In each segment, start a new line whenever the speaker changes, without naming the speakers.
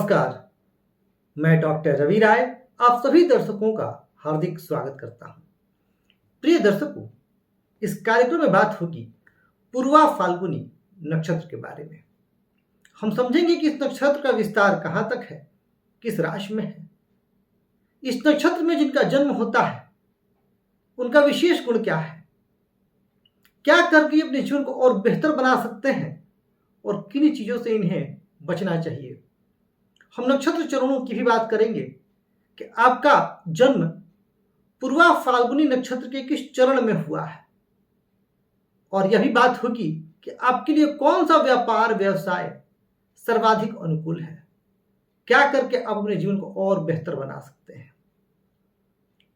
नमस्कार, मैं डॉक्टर रवि राय आप सभी दर्शकों का हार्दिक स्वागत करता हूं। प्रिय दर्शकों, इस कार्यक्रम में बात होगी पूर्वा फाल्गुनी नक्षत्र के बारे में। हम समझेंगे कि इस नक्षत्र का विस्तार कहां तक है, किस राशि में है, इस नक्षत्र में जिनका जन्म होता है उनका विशेष गुण क्या है, क्या करके अपने जीवन को और बेहतर बना सकते हैं और किन चीजों से इन्हें बचना चाहिए। हम नक्षत्र चरणों की भी बात करेंगे कि आपका जन्म पूर्वा फाल्गुनी नक्षत्र के किस चरण में हुआ है, और यह भी बात होगी कि आपके लिए कौन सा व्यापार व्यवसाय सर्वाधिक अनुकूल है, क्या करके आप अपने जीवन को और बेहतर बना सकते हैं।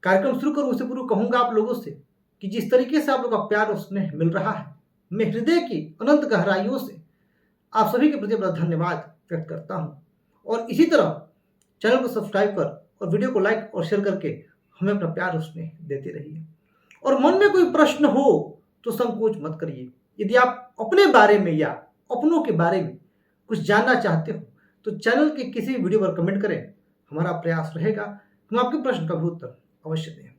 कार्यक्रम शुरू करूं उससे पूर्व कहूंगा आप लोगों से कि जिस तरीके से आप लोगों का प्यार और स्नेह मिल रहा है, मैं हृदय की अनंत गहराइयों से आप सभी के प्रति बड़ा धन्यवाद व्यक्त करता हूं। और इसी तरह चैनल को सब्सक्राइब कर और वीडियो को लाइक और शेयर करके हमें अपना प्यार और स्नेह देते रहिए। और मन में कोई प्रश्न हो तो संकोच मत करिए। यदि आप अपने बारे में या अपनों के बारे में कुछ जानना चाहते हो तो चैनल के किसी भी वीडियो पर कमेंट करें। हमारा प्रयास रहेगा हम आपके प्रश्न का भी उत्तर अवश्य दें।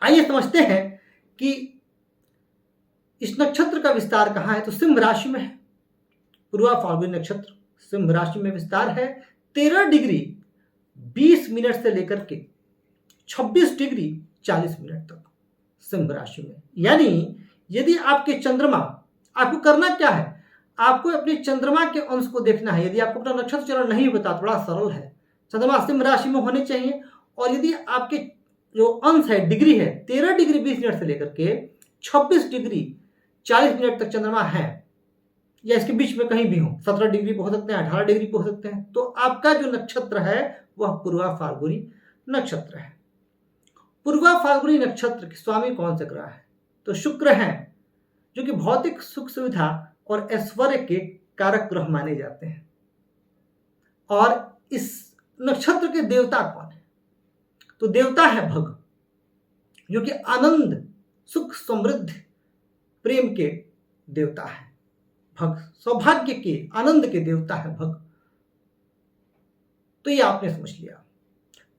आइए समझते हैं कि इस नक्षत्र का विस्तार कहाँ है। तो सिंह राशि में है। पूर्वा फाल्गुनी नक्षत्र सिंह राशि में विस्तार है 13 डिग्री 20 मिनट से लेकर के 26 डिग्री 40 मिनट तक सिंह राशि में। यानी यदि आपके चंद्रमा, आपको करना क्या है, आपको अपने चंद्रमा के अंश को देखना है। यदि आपको अपना नक्षत्र चरण नहीं पता, थोड़ा सरल है, चंद्रमा सिंह राशि में होने चाहिए। और यदि आपके जो अंश है, डिग्री है, 13 डिग्री 20 मिनट से लेकर के 26 डिग्री 40 मिनट तक चंद्रमा है, या इसके बीच में कहीं भी हो, 17 डिग्री पे हो सकते हैं, 18 डिग्री पे हो सकते हैं, तो आपका जो नक्षत्र है वह पूर्वा फाल्गुनी नक्षत्र है। पूर्वा फाल्गुनी नक्षत्र के स्वामी कौन से ग्रह है? तो शुक्र हैं, जो कि भौतिक सुख सुविधा और ऐश्वर्य के कारक ग्रह माने जाते हैं। और इस नक्षत्र के देवता कौन है? तो देवता है भग, जो कि आनंद, सुख, समृद्धि, प्रेम के देवता है। भग सौभाग्य के, आनंद के देवता है भग। तो ये आपने समझ लिया।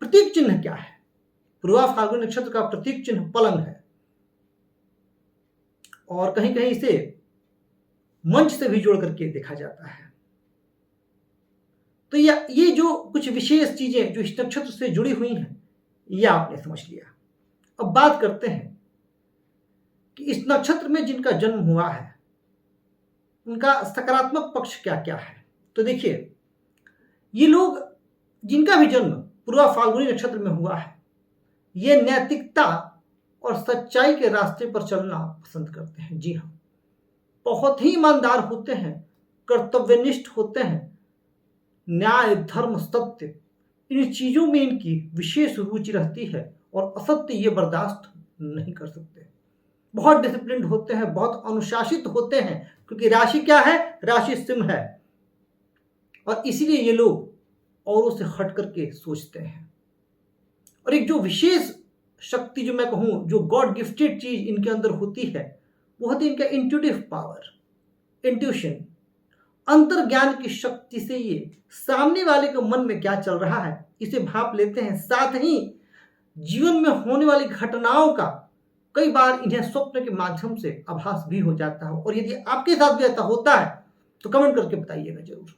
प्रतीक चिन्ह क्या है? पूर्वा फाल्गुनी नक्षत्र का प्रतीक चिन्ह पलंग है, और कहीं कहीं इसे मंच से भी जोड़ करके देखा जाता है। तो ये जो कुछ विशेष चीजें जो इस नक्षत्र से जुड़ी हुई हैं, ये आपने समझ लिया। अब बात करते हैं कि इस नक्षत्र में जिनका जन्म हुआ है उनका सकारात्मक पक्ष क्या क्या है। तो देखिए, ये लोग जिनका भी जन्म पूर्वा फाल्गुनी नक्षत्र में हुआ है, ये नैतिकता और सच्चाई के रास्ते पर चलना पसंद करते हैं। जी हाँ, बहुत ही ईमानदार होते हैं, कर्तव्यनिष्ठ होते हैं, न्याय, धर्म, सत्य, इन चीजों में इनकी विशेष रुचि रहती है, और असत्य ये बर्दाश्त नहीं कर सकते। बहुत डिसिप्लिन्ड होते हैं, बहुत अनुशासित होते हैं, क्योंकि राशि क्या है? राशि सिंह है। और इसीलिए ये लोग औरों से हट करके सोचते हैं। और एक जो विशेष शक्ति, जो मैं कहूं, जो गॉड गिफ्टेड चीज इनके अंदर होती है, वो होती है इनका इंट्यूटिव पावर, इंट्यूशन, अंतर्ज्ञान की शक्ति से ये सामने वाले के मन में क्या चल रहा है इसे भाप लेते हैं। साथ ही जीवन में होने वाली घटनाओं का कई बार इन्हें स्वप्न के माध्यम से आभास भी हो जाता है। और यदि आपके साथ भी ऐसा होता है तो कमेंट करके बताइएगा जरूर।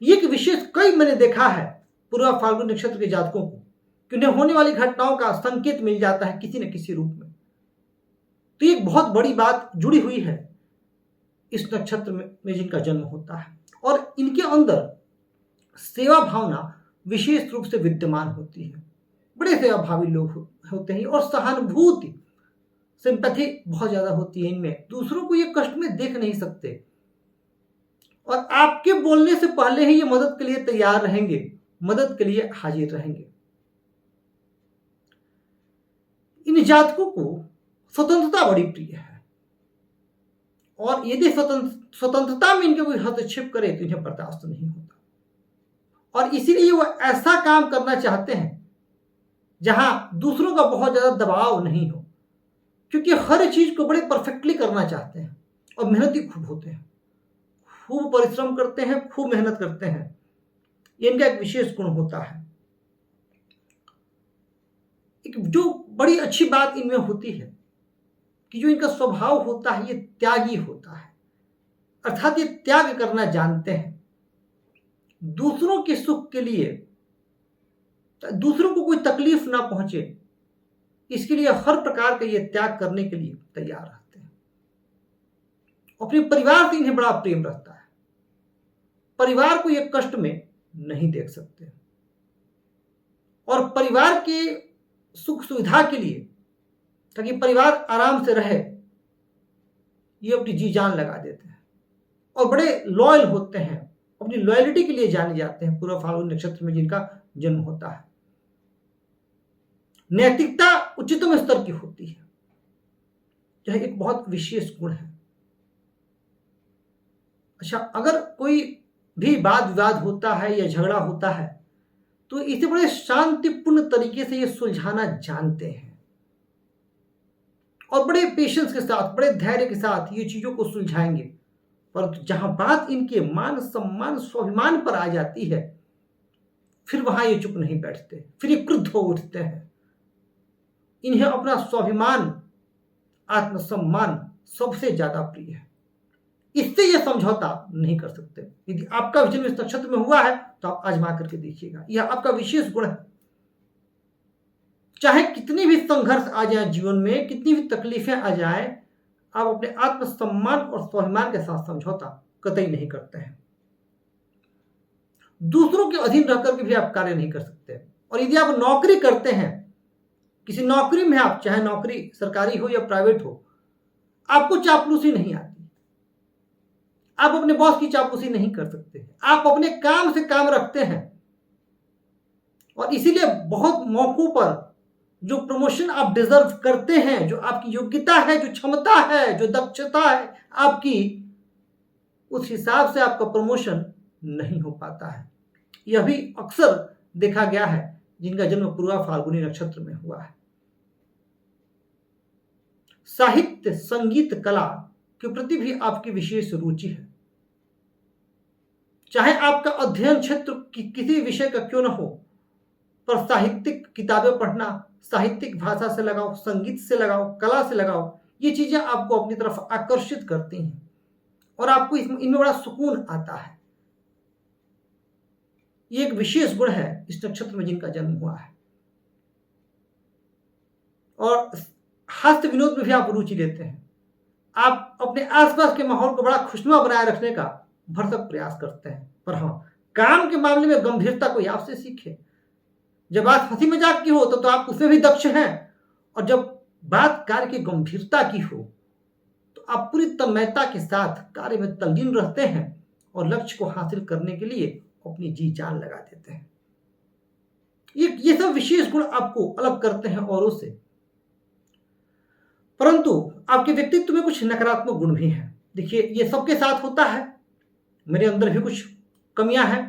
ये कि विशेष कई मैंने देखा है पूर्वा फाल्गुनी नक्षत्र के जातकों को कि उन्हें होने वाली घटनाओं का संकेत मिल जाता है किसी न किसी रूप में। तो ये बहुत बड़ी बात जुड़ी हुई है इस नक्षत्र में जिनका जन्म होता है। और इनके अंदर सेवा भावना विशेष रूप से विद्यमान होती है। बड़े सेवाभावी लोग होते हैं, और सहानुभूति, सिंपैथी बहुत ज्यादा होती है इनमें। दूसरों को ये कष्ट में देख नहीं सकते, और आपके बोलने से पहले ही ये मदद के लिए तैयार रहेंगे, मदद के लिए हाजिर रहेंगे। इन जातकों को स्वतंत्रता बड़ी प्रिय है, और यदि स्वतंत्रता में इनके कोई हस्तक्षेप करे तो इन्हें बर्दाश्त नहीं होता। और इसीलिए वो ऐसा काम करना चाहते हैं जहां दूसरों का बहुत ज्यादा दबाव नहीं हो, क्योंकि हर चीज को बड़े परफेक्टली करना चाहते हैं, और मेहनती खूब होते हैं, खूब परिश्रम करते हैं, खूब मेहनत करते हैं। ये इनका एक विशेष गुण होता है। एक जो बड़ी अच्छी बात इनमें होती है कि जो इनका स्वभाव होता है ये त्यागी होता है, अर्थात ये त्याग करना जानते हैं। दूसरों के सुख के लिए, दूसरों को कोई तकलीफ ना पहुंचे, इसके लिए हर प्रकार का ये त्याग करने के लिए तैयार रहते हैं। अपने परिवार से इन्हें बड़ा प्रेम रहता है, परिवार को ये कष्ट में नहीं देख सकते, और परिवार के सुख सुविधा के लिए, ताकि परिवार आराम से रहे, ये अपनी जी जान लगा देते हैं और बड़े लॉयल होते हैं। अपनी लॉयलिटी के लिए जाने जाते हैं पूर्व फाल्गुनी नक्षत्र में जिनका जन्म होता है। नैतिकता उच्चतम स्तर की होती है, यह एक बहुत विशेष गुण है। अच्छा, अगर कोई भी वाद विवाद होता है या झगड़ा होता है तो इसे बड़े शांतिपूर्ण तरीके से ये सुलझाना जानते हैं और बड़े पेशेंस के साथ, बड़े धैर्य के साथ ये चीजों को सुलझाएंगे। पर जहां बात इनके मान सम्मान स्वाभिमान पर आ जाती है, फिर वहां ये चुप नहीं बैठते, फिर ये क्रुद्ध हो उठते हैं। इन्हें अपना स्वाभिमान, आत्मसम्मान सबसे ज्यादा प्रिय है, इससे ये समझौता नहीं कर सकते। यदि आपका जन्म इस नक्षत्र में हुआ है तो आप आजमा करके देखिएगा, यह आपका विशेष गुण है। चाहे कितनी भी संघर्ष आ जाए जीवन में, कितनी भी तकलीफें आ जाए, आप अपने आत्मसम्मान और स्वाभिमान के साथ समझौता कतई नहीं करते हैं। दूसरों के अधीन रहकर के भी आप कार्य नहीं कर सकते। और यदि आप नौकरी करते हैं, किसी नौकरी में आप, चाहे नौकरी सरकारी हो या प्राइवेट हो, आपको चापलूसी नहीं आती, आप अपने बॉस की चापलूसी नहीं कर सकते, आप अपने काम से काम रखते हैं। और इसीलिए बहुत मौकों पर जो प्रमोशन आप डिजर्व करते हैं, जो आपकी योग्यता है, जो क्षमता है, जो दक्षता है आपकी, उस हिसाब से आपका प्रमोशन नहीं हो पाता है। यह भी अक्सर देखा गया है जिनका जन्म पूर्वा फाल्गुनी नक्षत्र में हुआ है। साहित्य, संगीत, कला के प्रति भी आपकी विशेष रुचि है। चाहे आपका अध्ययन क्षेत्र किसी विषय का क्यों न हो, पर साहित्यिक किताबें पढ़ना, साहित्यिक भाषा से लगाओ, संगीत से लगाओ, कला से लगाओ, ये चीजें आपको अपनी तरफ आकर्षित करती हैं और आपको इनमें बड़ा सुकून आता है। ये एक विशेष गुण है इस नक्षत्र में जिनका जन्म हुआ है। और हास्य विनोद में भी आप रुचि लेते हैं। आप अपने आसपास के माहौल को बड़ा खुशनुमा बनाए रखने का भरसक प्रयास करते हैं। पर हाँ, काम के मामले में गंभीरता कोई आपसे सीखे। जब बात हंसी मजाक की हो तो आप उसमें भी दक्ष हैं, और जब बात कार्य की गंभीरता की हो तो आप पूरी तन्मयता के साथ कार्य में तल्लीन रहते हैं और लक्ष्य को हासिल करने के लिए अपनी जी जान लगा देते हैं। ये सब विशेष गुण आपको अलग करते हैं औरों से। परंतु आपके व्यक्तित्व में कुछ नकारात्मक गुण भी हैं। देखिए, ये सबके साथ होता है। मेरे अंदर भी कुछ कमियां हैं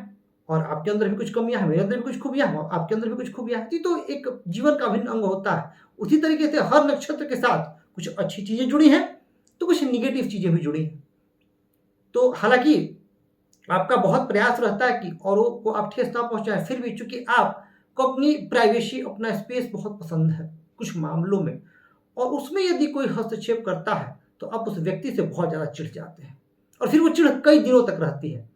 और आपके अंदर भी कुछ कमियां हैं, मेरे अंदर भी कुछ खूबियां हैं, आपके अंदर भी कुछ खूबियां हैं। तो एक जीवन का अभिन्न अंग होता है। उसी तरीके से हर नक्षत्र के साथ कुछ अच्छी चीजें जुड़ी हैं तो कुछ निगेटिव चीजें भी जुड़ी हैं। तो हालांकि आपका बहुत प्रयास रहता है कि औरों को आप ठेस ना पहुंचाएं, फिर भी चूंकि आपको अपनी प्राइवेसी, अपना स्पेस बहुत पसंद है कुछ मामलों में, और उसमें यदि कोई हस्तक्षेप करता है तो आप उस व्यक्ति से बहुत ज्यादा चिढ़ जाते हैं और फिर वो चिढ़ कई दिनों तक रहती है।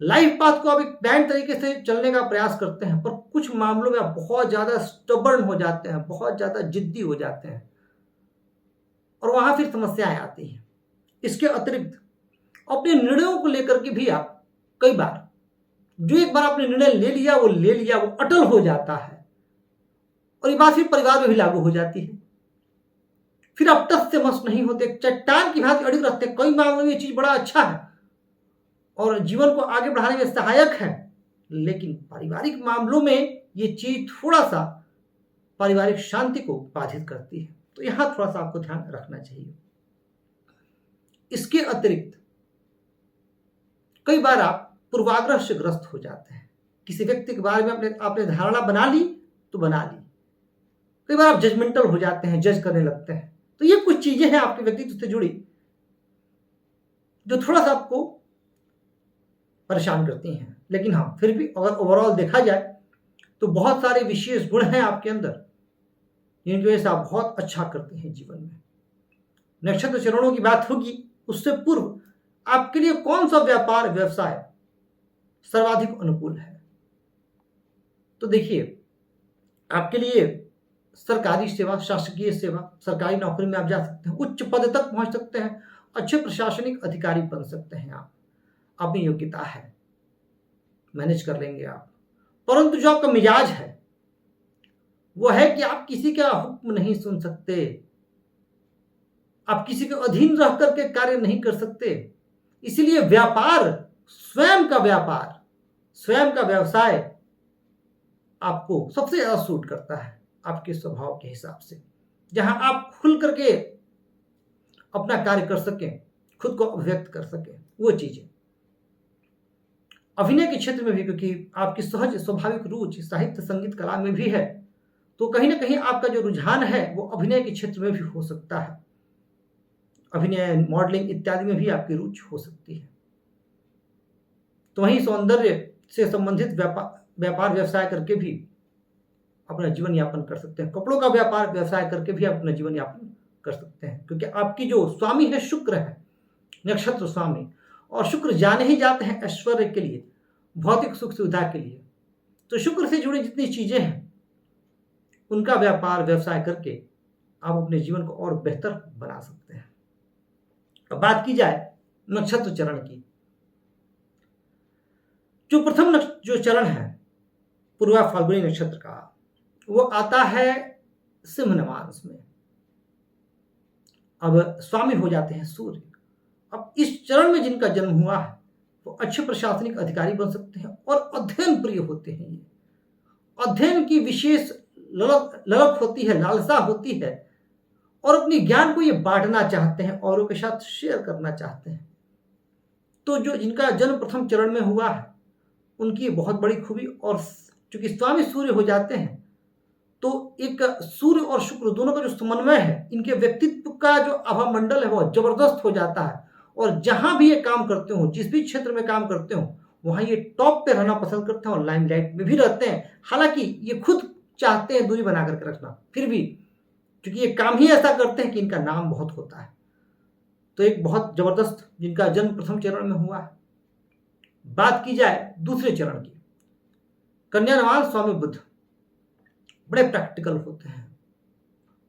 लाइफ पाथ को आप एक प्लान तरीके से चलने का प्रयास करते हैं, पर कुछ मामलों में आप बहुत ज्यादा स्टबर्न हो जाते हैं, बहुत ज्यादा जिद्दी हो जाते हैं और वहां फिर समस्याएं आती हैं। इसके अतिरिक्त अपने निर्णयों को लेकर के भी आप कई बार, जो एक बार आपने निर्णय ले लिया, वो अटल हो जाता है और ये बात फिर परिवार में भी लागू हो जाती है। फिर आप टस से मस नहीं होते, चट्टान की भांति अड़िग रहते हैं। कई मामलों में ये चीज बड़ा अच्छा है और जीवन को आगे बढ़ाने में सहायक है, लेकिन पारिवारिक मामलों में ये चीज थोड़ा सा पारिवारिक शांति को बाधित करती है। तो यहां थोड़ा सा आपको ध्यान रखना चाहिए। इसके अतिरिक्त कई बार आप पूर्वाग्रह से ग्रस्त हो जाते हैं। किसी व्यक्ति के बारे में आपने धारणा बना ली तो बना ली। कई बार आप जजमेंटल हो जाते हैं, जज करने लगते हैं। तो ये कुछ चीजें हैं आपके व्यक्तित्व से जुड़ी जो थोड़ा सा आपको परेशान करती हैं। लेकिन हाँ, फिर भी अगर ओवरऑल देखा जाए तो बहुत सारे विशेष गुण हैं आपके अंदर जिनकी वजह से आप बहुत अच्छा करते हैं जीवन में। नक्षत्र चरणों की बात होगी, उससे पूर्व आपके लिए कौन सा व्यापार व्यवसाय सर्वाधिक अनुकूल है? तो देखिए, आपके लिए सरकारी सेवा, शासकीय सेवा, सरकारी नौकरी में आप जा सकते हैं, उच्च पद तक पहुंच सकते हैं, अच्छे प्रशासनिक अधिकारी बन सकते हैं आप में योग्यता है, मैनेज कर लेंगे आप। परंतु जो आपका मिजाज है वो है कि आप किसी का हुक्म नहीं सुन सकते, आप किसी के अधीन रह करके कार्य नहीं कर सकते। इसीलिए स्वयं का व्यवसाय आपको सबसे ज्यादा सूट करता है आपके स्वभाव के हिसाब से, जहां आप खुल करके अपना कार्य कर सकें, खुद को अभिव्यक्त कर सकें, वो चीजें। अभिनय के क्षेत्र में भी, क्योंकि आपकी सहज स्वाभाविक रुचि साहित्य संगीत कला में भी है, तो कहीं ना कहीं आपका जो रुझान है वो अभिनय के क्षेत्र में भी हो सकता है। अभिनय, मॉडलिंग इत्यादि में भी आपकी रुचि हो सकती है। तो वहीं सौंदर्य से संबंधित व्यापार व्यवसाय करके भी अपना जीवन यापन कर सकते हैं। कपड़ों का व्यापार व्यवसाय करके भी आप अपना जीवन यापन कर सकते हैं, क्योंकि आपकी जो स्वामी है शुक्र है, नक्षत्र स्वामी, और शुक्र जाने ही जाते हैं ऐश्वर्य के लिए, भौतिक सुख सुविधा के लिए। तो शुक्र से जुड़ी जितनी चीजें हैं उनका व्यापार व्यवसाय करके आप अपने जीवन को और बेहतर बना सकते हैं। अब बात की जाए नक्षत्र चरण की, जो प्रथम जो चरण है पूर्वा फाल्गुनी नक्षत्र का, वो आता है सिंह नवांश में। अब स्वामी हो जाते हैं सूर्य। अब इस चरण में जिनका जन्म हुआ है वो अच्छे प्रशासनिक अधिकारी बन सकते हैं और अध्ययन प्रिय होते हैं। ये अध्ययन की विशेष ललक होती है, लालसा होती है, और अपने ज्ञान को ये बांटना चाहते हैं, औरों के साथ शेयर करना चाहते हैं। तो जो जिनका जन्म प्रथम चरण में हुआ है उनकी बहुत बड़ी खूबी, और चूंकि स्वामी सूर्य हो जाते हैं तो एक सूर्य और शुक्र दोनों का जो समन्वय है, इनके व्यक्तित्व का जो आभा मंडल है वो जबरदस्त हो जाता है। और जहां भी ये काम करते हो, जिस भी क्षेत्र में काम करते हो, वहां ये टॉप पे रहना पसंद करते हैं और लाइमलाइट में भी रहते हैं। हालांकि ये खुद चाहते हैं दूरी बना करके रखना, फिर भी क्योंकि ये काम ही ऐसा करते हैं कि इनका नाम बहुत होता है। तो एक बहुत जबरदस्त जिनका जन्म प्रथम चरण में हुआ है। बात की जाए दूसरे चरण की, कन्या नवांश स्वामी बुध बड़े प्रैक्टिकल होते हैं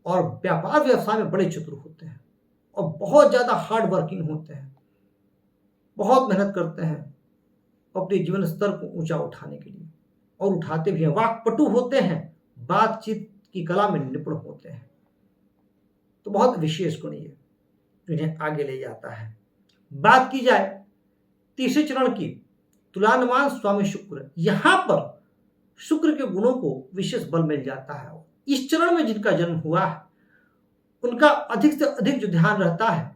और व्यापार व्यवसाय में बड़े चतुर होते हैं और बहुत ज्यादा हार्ड वर्किंग होते हैं, बहुत मेहनत करते हैं अपने जीवन स्तर को ऊंचा उठाने के लिए, और उठाते भी हैं। वाक्पटु होते हैं, बातचीत की कला में निपुण होते हैं। तो बहुत विशेष गुण ये इन्हें आगे ले जाता है। बात की जाए तीसरे चरण की, तुला नवांश स्वामी शुक्र, यहां पर शुक्र के गुणों को विशेष बल मिल जाता है। इस चरण में जिनका जन्म हुआ है उनका अधिक से अधिक जो ध्यान रहता है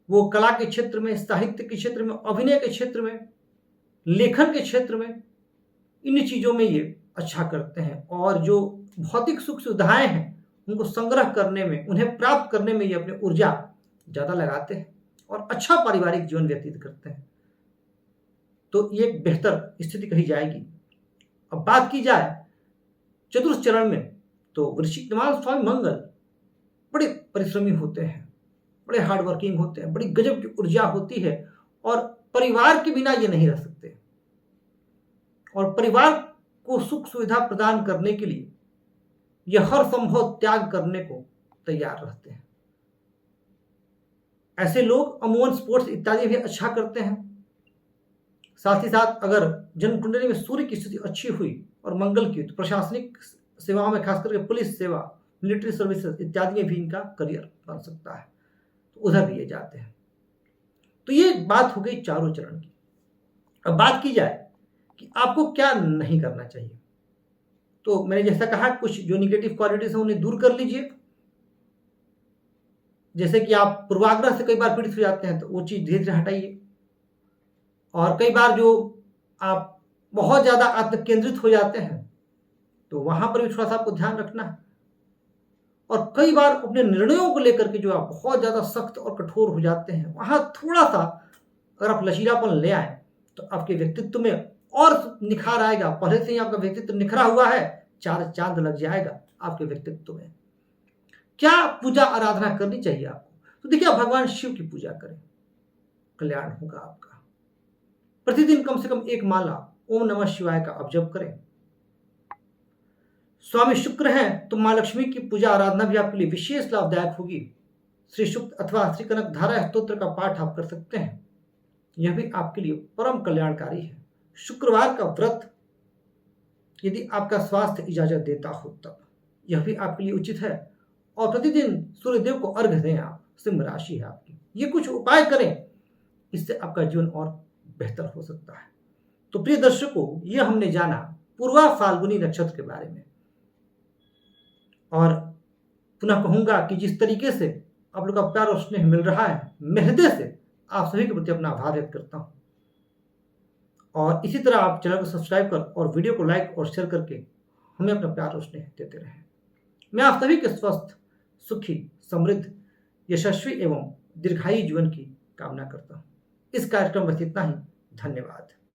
वो कला के क्षेत्र में, साहित्य के क्षेत्र में, अभिनय के क्षेत्र में, लेखन के क्षेत्र में, इन चीजों में ये अच्छा करते हैं। और जो भौतिक सुख सुविधाएं हैं उनको संग्रह करने में, उन्हें प्राप्त करने में ये अपनी ऊर्जा ज्यादा लगाते हैं और अच्छा पारिवारिक जीवन व्यतीत करते हैं। तो ये एक बेहतर स्थिति कही जाएगी। अब बात की जाए चतुर्थ चरण में, तो वृश्चिक नवांश स्वामी मंगल बड़े परिश्रमी होते हैं, बड़े हार्ड वर्किंग होते हैं, बड़ी गजब की ऊर्जा होती है, और परिवार के बिना ये नहीं रह सकते, और परिवार को सुख सुविधा प्रदान करने के लिए ये हर संभव त्याग करने को तैयार रहते हैं। ऐसे लोग अमूमन स्पोर्ट्स इत्यादि भी अच्छा करते हैं। साथ ही साथ अगर जन्म कुंडली में सूर्य की स्थिति अच्छी हुई और मंगल की, तो प्रशासनिक सेवाओं में, खास करके पुलिस सेवा, मिलिट्री सर्विसेज इत्यादि में भी इनका करियर बन सकता है, तो उधर भी ये जाते हैं। तो ये बात हो गई चारों चरण की। अब बात की जाए कि आपको क्या नहीं करना चाहिए, तो मैंने जैसा कहा कुछ जो निगेटिव क्वालिटीज हैं उन्हें दूर कर लीजिए। जैसे कि आप पूर्वाग्रह से कई बार पीड़ित हो जाते हैं तो वो चीज धीरे धीरे हटाइए, और कई बार जो आप बहुत ज्यादा आत्म केंद्रित हो जाते हैं तो वहां पर भी थोड़ा सा आपको ध्यान रखना है। और कई बार अपने निर्णयों को लेकर के जो आप बहुत ज्यादा सख्त और कठोर हो जाते हैं, वहां थोड़ा सा अगर आप लचीलापन ले आए तो आपके व्यक्तित्व में और निखार आएगा। पहले से ही आपका व्यक्तित्व निखरा हुआ है, 4 चांद लग जाएगा आपके व्यक्तित्व में। क्या पूजा आराधना करनी चाहिए आपको? तो देखिए, आप भगवान शिव की पूजा करें, कल्याण होगा आपका। प्रतिदिन कम से कम 1 माला ओम नमः शिवाय का आप जप करें। स्वामी शुक्र हैं तो मां लक्ष्मी की पूजा आराधना भी आपके लिए विशेष लाभदायक होगी। श्री शुक्र अथवा श्री कनक धारा स्तोत्र का पाठ आप कर सकते हैं, यह भी आपके लिए परम कल्याणकारी है। शुक्रवार का व्रत यदि आपका स्वास्थ्य इजाजत देता हो तब यह भी आपके लिए उचित है। और प्रतिदिन सूर्यदेव को अर्घ्य दें आप, सिंह राशि है आपकी। ये कुछ उपाय करें, इससे आपका जीवन और बेहतर हो सकता है। तो प्रिय दर्शकों, ये हमने जाना पूर्वा फाल्गुनी नक्षत्र के बारे में। और पुनः कहूंगा कि जिस तरीके से आप लोग का प्यार और स्नेह मिल रहा है, मैं हृदय से आप सभी के प्रति अपना आभार व्यक्त करता हूं। और इसी तरह आप चैनल को सब्सक्राइब कर और वीडियो को लाइक और शेयर करके हमें अपना प्यार और स्नेह देते रहें। मैं आप सभी के स्वस्थ, सुखी, समृद्ध, यशस्वी एवं दीर्घायु जीवन की कामना करता हूं। इस कार्यक्रम में इतना ही। धन्यवाद।